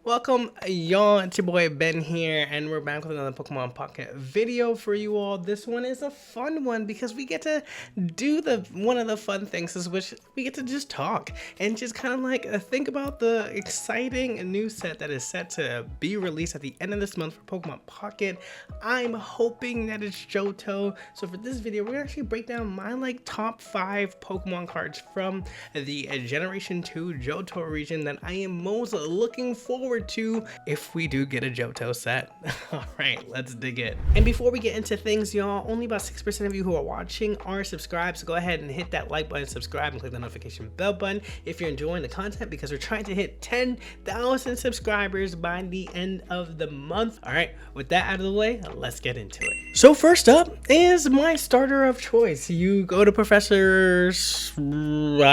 Welcome y'all, it's your boy Ben here, and we're back with another Pokemon Pocket video for you all. This one is a fun one because we get to do one of the fun things is which we get to just talk and just kind of like think about the exciting new set that is set to be released at the end of this month for Pokemon Pocket. I'm hoping that it's Johto. So for this video, we're gonna actually break down my top 5 Pokemon cards from the Generation 2 Johto region that I am most looking forward to if we do get a Johto set. All right, let's dig in. And before we get into things, y'all, only about 6% of you who are watching are subscribed, so go ahead and hit that like button, subscribe, and click the notification bell button if you're enjoying the content, because we're trying to hit 10,000 subscribers by the end of the month. All right, with that out of the way, let's get into it. So first up is my starter of choice. You go to I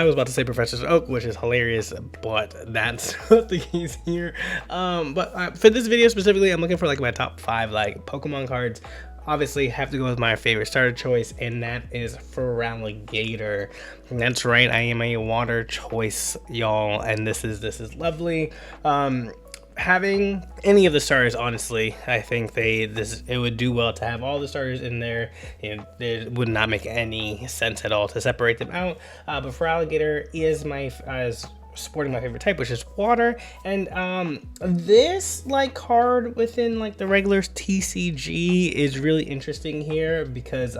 was about to say Professor Oak, which is hilarious, but that's not the case here. For this video specifically, I'm looking for my top 5 Pokemon cards. Obviously have to go with my favorite starter choice, and that is Feraligatr. That's right, I am a water choice, y'all, and this is lovely. Having any of the starters, honestly, I think it would do well to have all the starters in there, and it would not make any sense at all to separate them out. But Feraligatr is sporting my favorite type, which is water, and this card within the regular TCG is really interesting here because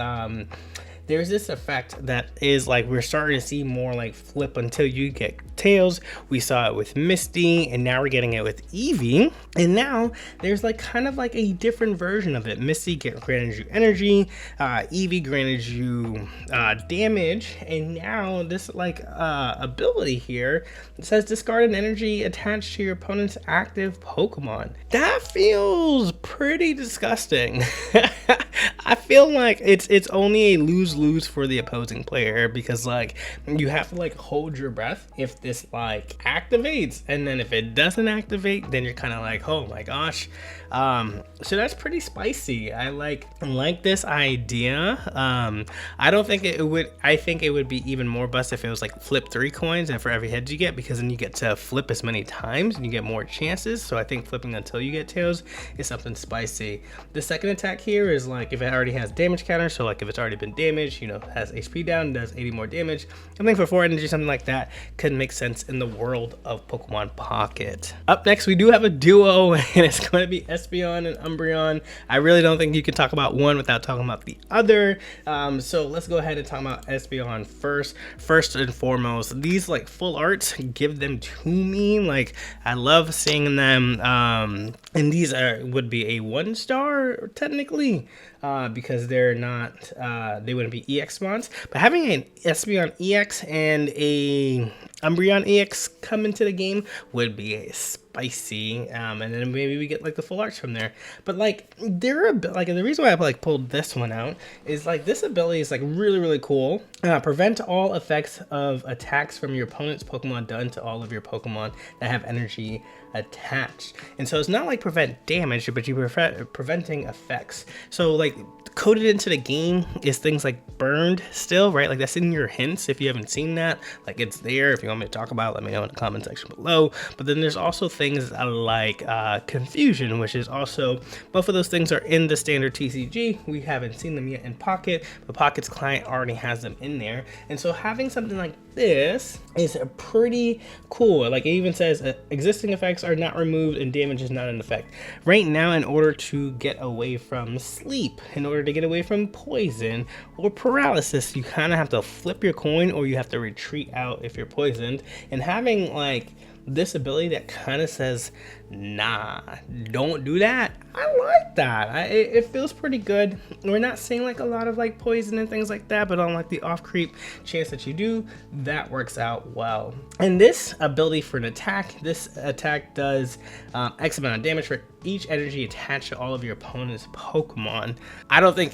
there's this effect that is we're starting to see more flip until you get tails. We saw it with Misty, and now we're getting it with Eevee, and now there's kind of a different version of it. Misty granted you energy, Eevee granted you damage, and now this ability here says discard an energy attached to your opponent's active Pokemon. That feels pretty disgusting. I feel like it's only a lose-lose for the opposing player, because you have to hold your breath if this activates, and then if it doesn't activate, then you're kind of oh my gosh. So that's pretty spicy. I like this idea. I don't think it would. I think it would be even more bust if it was flip 3 coins and for every head you get, because then you get to flip as many times and you get more chances. So I think flipping until you get tails is something spicy. The second attack here is if it already has damage counter, so if it's already been damaged, has HP down, does 80 more damage. I think for 4 energy, something like that could make sense in the world of Pokemon Pocket. Up next, we do have a duo, and it's going to be Espeon and Umbreon. I really don't think you can talk about one without talking about the other. So let's go ahead and talk about Espeon first. First and foremost, these full arts, give them to me. I love seeing them. And these would be a 1-star technically, because they're not they wouldn't be EX spawns, but having an Espeon EX and a Umbreon EX come into the game would be spicy, and then maybe we get the full arts from there. But they're the reason why I pulled this one out is this ability is really cool. Prevent all effects of attacks from your opponent's Pokemon done to all of your Pokemon that have energy attached. And so it's not prevent damage, but you preventing effects. So coded into the game is things burned still, right? That's in your hints. If you haven't seen that, it's there. If you want me to talk about it, let me know in the comment section below. But then there's also things like confusion, which is also, both of those things are in the standard TCG. We haven't seen them yet in Pocket, but Pocket's client already has them in there. And so having something like this is pretty cool. It even says existing effects are not removed and damage is not an effect. Right now, in order to get away from sleep, in order to get away from poison or paralysis, you kind of have to flip your coin, or you have to retreat out if you're poisoned. And having this ability that kind of says, nah, don't do that, I like that. It feels pretty good. We're not seeing a lot of poison and things like that, but on the off creep chance that you do, that works out well. And this ability for an attack, this attack does X amount of damage for each energy attached to all of your opponent's Pokemon. I don't think,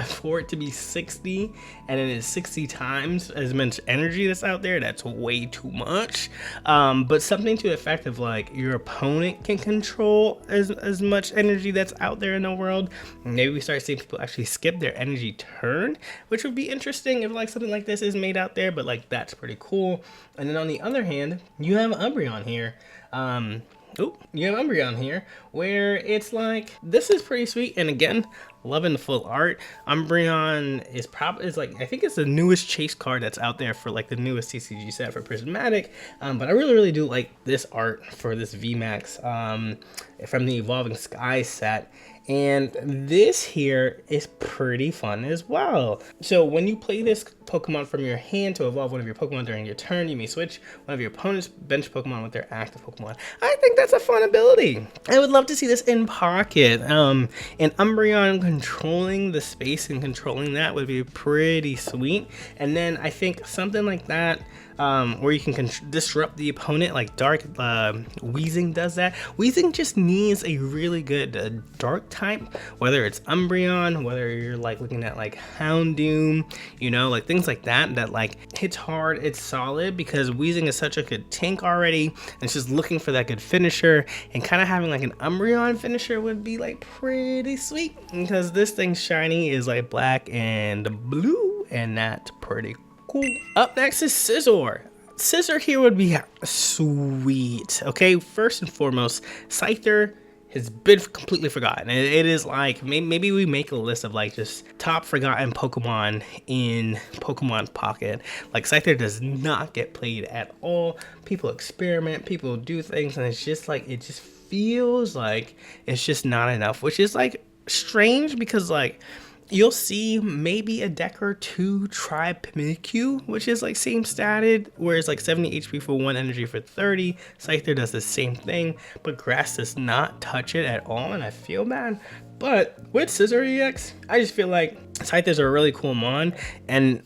for it to be 60 and it is 60 times as much energy that's out there, that's way too much. But something to the effect of your opponent can control as much energy that's out there in the world. Maybe we start seeing people actually skip their energy turn, which would be interesting if something like this is made out there, but that's pretty cool. And then on the other hand, you have Umbreon here. Oh, you have Umbreon here, where it's like, this is pretty sweet, and again, loving the full art. Umbreon is like, I think it's the newest chase card that's out there for like the newest TCG set for Prismatic, but I really do like this art for this VMAX from the Evolving Sky set. And this here is pretty fun as well. So when you play this Pokemon from your hand to evolve one of your Pokemon during your turn, you may switch one of your opponent's bench Pokemon with their active Pokemon. I think that's a fun ability. I would love to see this in Pocket. And Umbreon controlling the space and controlling that would be pretty sweet. And then I think something like that, where you can disrupt the opponent, like Dark Weezing does that. Weezing just needs a really good Dark type, whether it's Umbreon, whether you're like looking at like Houndoom, you know, like things like that, that like hits hard, it's solid, because Weezing is such a good tank already, and it's just looking for that good finisher, and kind of having like an Umbreon finisher would be like pretty sweet, because this thing's shiny is like black and blue, and that's pretty cool. Up next is Scizor. Scizor here would be sweet. Okay, first and foremost, Scyther has been completely forgotten. It is like, maybe we make a list of like just top forgotten Pokemon in Pokemon Pocket. Like Scyther does not get played at all. People experiment, people do things, and it's just like, it just feels like it's just not enough, which is like strange, because like, you'll see maybe a deck or two try Pimikyu, which is like same statted, where it's like 70 HP for 1 energy for 30. Scyther does the same thing, but Grass does not touch it at all, and I feel bad. But with Scizor EX, I just feel like Scythers are a really cool mon, and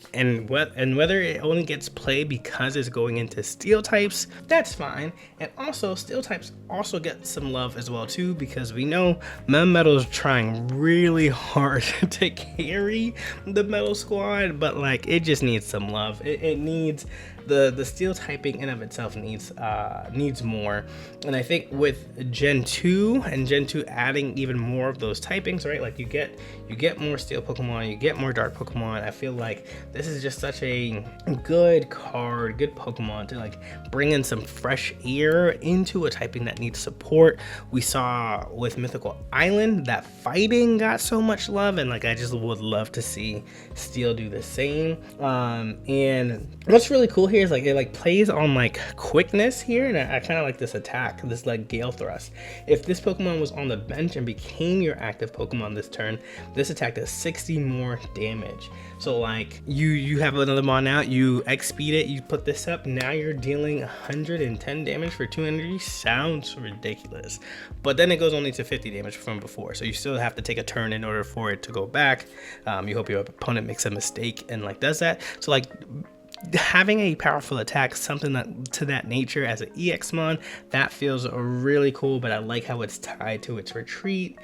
whether it only gets played because it's going into steel types, that's fine. And also steel types also get some love as well too, because we know Metal is trying really hard to carry the Metal squad, but like it just needs some love. It needs the steel typing in of itself needs more. And I think with Gen 2 and Gen 2 adding even more of those typings, right? Like you get more steel Pokemon, you get more dark Pokemon. I feel like this is just such a good card, good Pokemon to like bring in some fresh air into a typing that needs support. We saw with Mythical Island that fighting got so much love, and like I just would love to see steel do the same. And what's really cool here is like it like plays on like quickness here, and I kind of like this attack, this like Gale Thrust. If this Pokemon was on the bench and became your active Pokemon this turn, this attack does 60 more damage. So like you have another mon out, you X-speed it, you put this up, now you're dealing 110 damage for 2 energy. Sounds ridiculous, but then it goes only to 50 damage from before, so you still have to take a turn in order for it to go back. You hope your opponent makes a mistake and like does that. So like having a powerful attack, something that to that nature as an EX mon, that feels really cool. But I like how it's tied to its retreat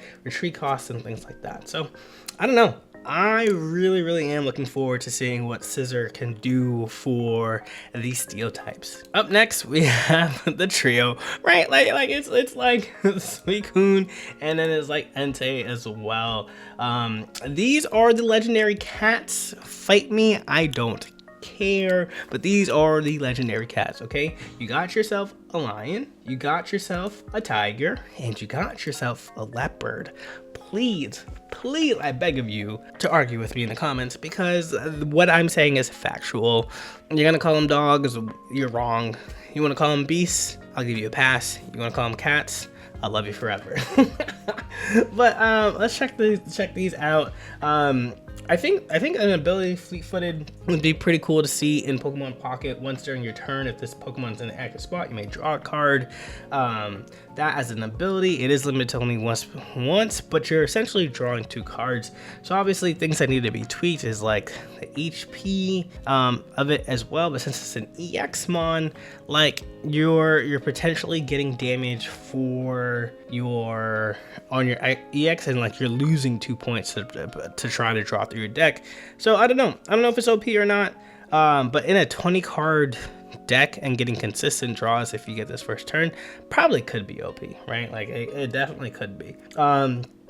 costs and things like that. So I don't know, I really am looking forward to seeing what Scizor can do for these steel types. Up next we have the trio, right? Like it's like Suicune, and then it's like Entei as well. These are the legendary cats. Fight me, I don't care, but these are the legendary cats. Okay, you got yourself a lion, you got yourself a tiger, and you got yourself a leopard. Please, I beg of you to argue with me in the comments, because what I'm saying is factual. You're gonna call them dogs, you're wrong. You want to call them beasts, I'll give you a pass. You want to call them cats, I'll love you forever. But let's check these out. I think an ability Fleet-footed would be pretty cool to see in Pokemon Pocket. Once during your turn, if this Pokemon's in an active spot, you may draw a card. That as an ability, it is limited to only once, but you're essentially drawing 2 cards. So obviously things that need to be tweaked is like the HP of it as well. But since it's an EX mon, like you're potentially getting damage for your EX, and like you're losing 2 points to try to draw through your deck. So I don't know if it's OP or not, but in a 20 card deck and getting consistent draws, if you get this first turn, probably could be OP, right? Like it definitely could be.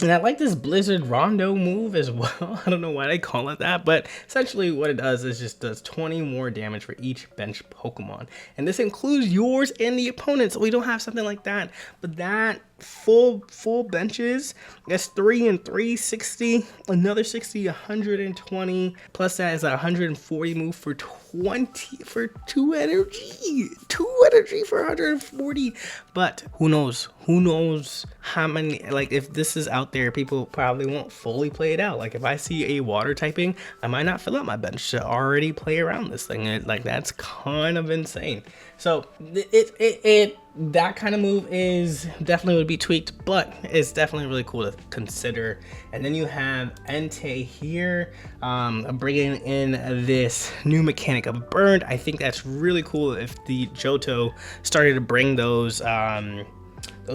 And I like this Blizzard Rondo move as well. I don't know why they call it that, but essentially what it does is just does 20 more damage for each bench Pokemon. And this includes yours and the opponent's. We don't have something like that, but that full benches, that's 3 and 3, 60, another 60, 120, plus that is a 140 move for 20 for 2 energy. 2 energy for 140. But who knows how many, like, if this is out there, people probably won't fully play it out. Like, if I see a water typing, I might not fill out my bench to already play around this thing. Like, that's kind of insane. So that kind of move is definitely would be tweaked, but it's definitely really cool to consider. And then you have Entei here, bringing in this new mechanic of Burned. I think that's really cool if the Johto started to bring those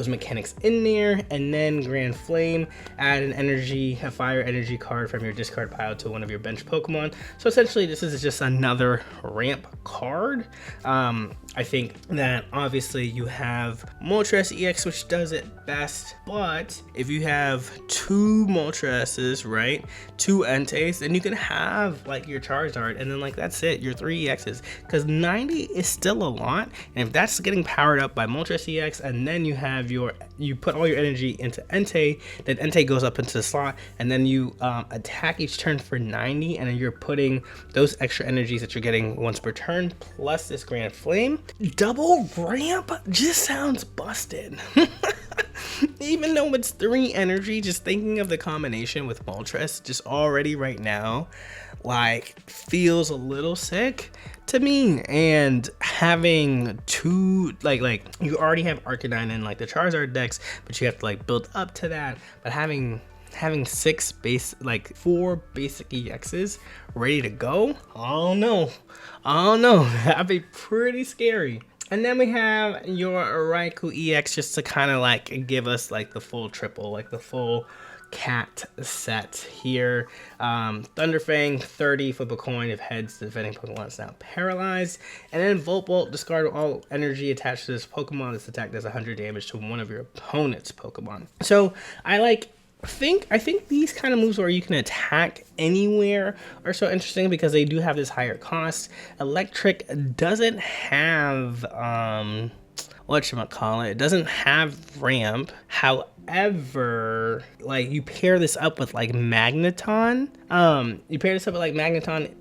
mechanics in there. And then Grand Flame, add a fire energy card from your discard pile to one of your bench Pokemon. So essentially this is just another ramp card. I think that obviously you have Moltres EX, which does it best, but if you have 2 Moltreses, right, 2 Enteis, then you can have like your Charizard, and then like that's it, your 3 EXs, because 90 is still a lot. And if that's getting powered up by Moltres EX, and then you have you put all your energy into Entei, then Entei goes up into the slot, and then you attack each turn for 90, and then you're putting those extra energies that you're getting once per turn plus this Grand Flame. Double ramp just sounds busted. Even though it's 3 energy, just thinking of the combination with Moltres just already right now, like, feels a little sick to me. And having 2, like you already have Arcanine and like the Charizard decks, but you have to like build up to that. But having 4 basic EXs ready to go, I don't know, that'd be pretty scary. And then we have your Raikou EX just to kind of like give us like the full triple, like the full cat set here. Thunderfang, 30, flip a coin. If heads, the defending Pokemon is now paralyzed. And then Volt Bolt, discard all energy attached to this Pokemon. This attack does 100 damage to one of your opponent's Pokemon. So I think these kind of moves where you can attack anywhere are so interesting because they do have this higher cost. Electric doesn't have it doesn't have ramp. However, like, you pair this up with like Magneton,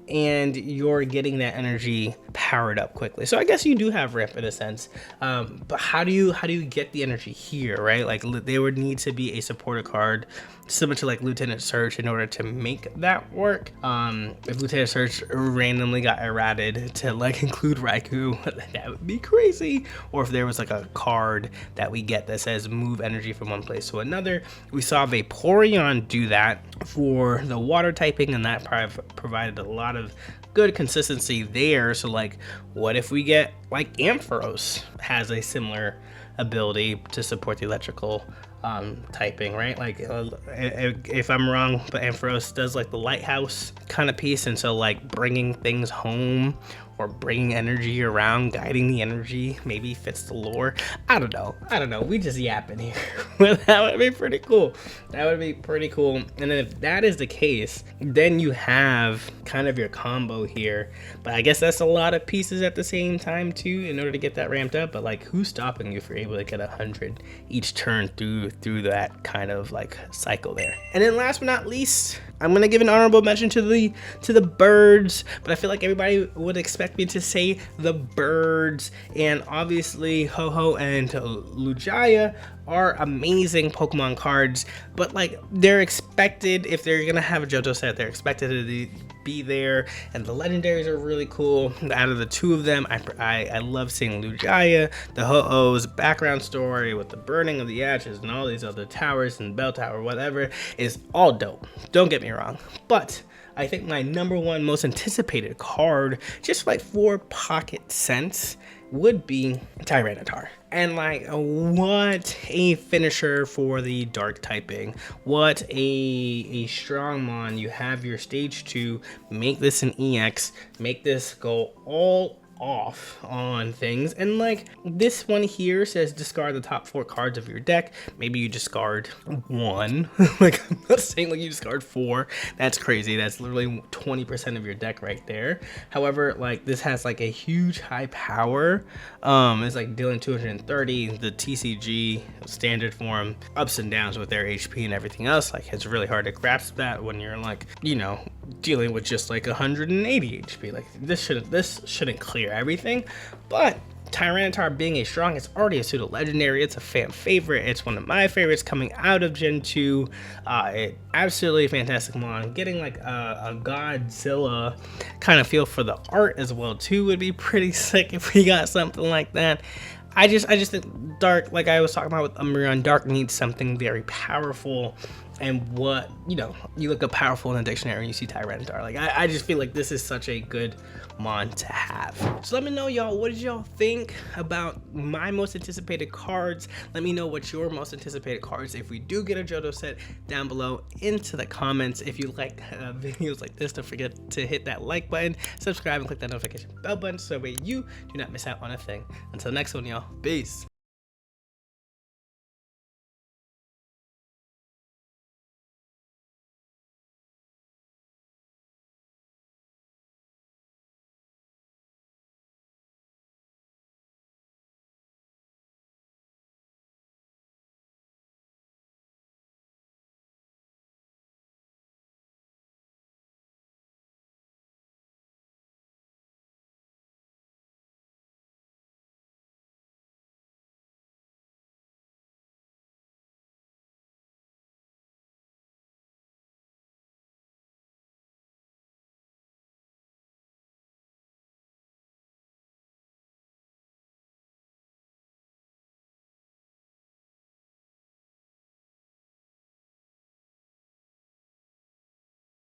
and you're getting that energy powered up quickly. So I guess you do have ramp in a sense, but how do you get the energy here, right? Like, there would need to be a supporter card similar to like Lieutenant Surge in order to make that work. If Lieutenant Surge randomly got errated to like include Raikou, that would be crazy. Or if there was like a card that we get that says move energy from one place to another. We saw Vaporeon do that for the water typing, and that provided a lot of good consistency there. So like, what if we get like Ampharos has a similar ability to support the electrical typing, right? Like, if I'm wrong, but Ampharos does like the lighthouse kind of piece, and so like bringing things home or bringing energy around, guiding the energy, maybe fits the lore. I don't know. We just yapping here. But that would be pretty cool. And then if that is the case, then you have kind of your combo here. But I guess that's a lot of pieces at the same time too in order to get that ramped up. But like, who's stopping you if you're able to get 100 each turn through that kind of like cycle there? And then last but not least, I'm gonna give an honorable mention to the birds, but I feel like everybody would expect me to say the birds. And obviously Ho-Oh and Lugia are amazing Pokemon cards, but like, they're expected, if they're gonna have a Johto set, they're expected to be there. And the legendaries are really cool. Out of the 2 of them, I love seeing Lugia. The Ho-Oh's background story with the burning of the ashes and all these other towers and bell tower, whatever, is all dope, don't get me wrong. But I think my #1 most anticipated card, just like for Pocket sense, would be Tyranitar. And like, what a finisher for the dark typing. What a strong mon. You have your stage 2, make this an EX, make this go all off on things. And like this one here says discard the top 4 cards of your deck. Maybe you discard 1. Like I'm not saying like you discard 4. That's crazy. That's literally 20% of your deck right there. However, like this has like a huge high power. It's like dealing 230. The TCG standard form ups and downs with their HP and everything else. Like it's really hard to grasp that when you're like, you know, dealing with just like 180 HP. Like this shouldn't clear everything, but Tyranitar being a strong, it's already a pseudo legendary. It's a fan favorite. It's one of my favorites coming out of Gen 2. It absolutely fantastic mon. Getting like a Godzilla kind of feel for the art as well too would be pretty sick if we got something like that. I just think Dark, like I was talking about with Umbreon, Dark needs something very powerful. And what, you know, you look up powerful in the dictionary and you see Tyranitar. Like I just feel like this is such a good mon to have. So let me know, y'all, what did y'all think about my most anticipated cards? Let me know what your most anticipated cards, if we do get a Johto set, down below into the comments. If you like videos like this, don't forget to hit that like button, subscribe, and click that notification bell button so that way you do not miss out on a thing. Until next one, y'all, peace.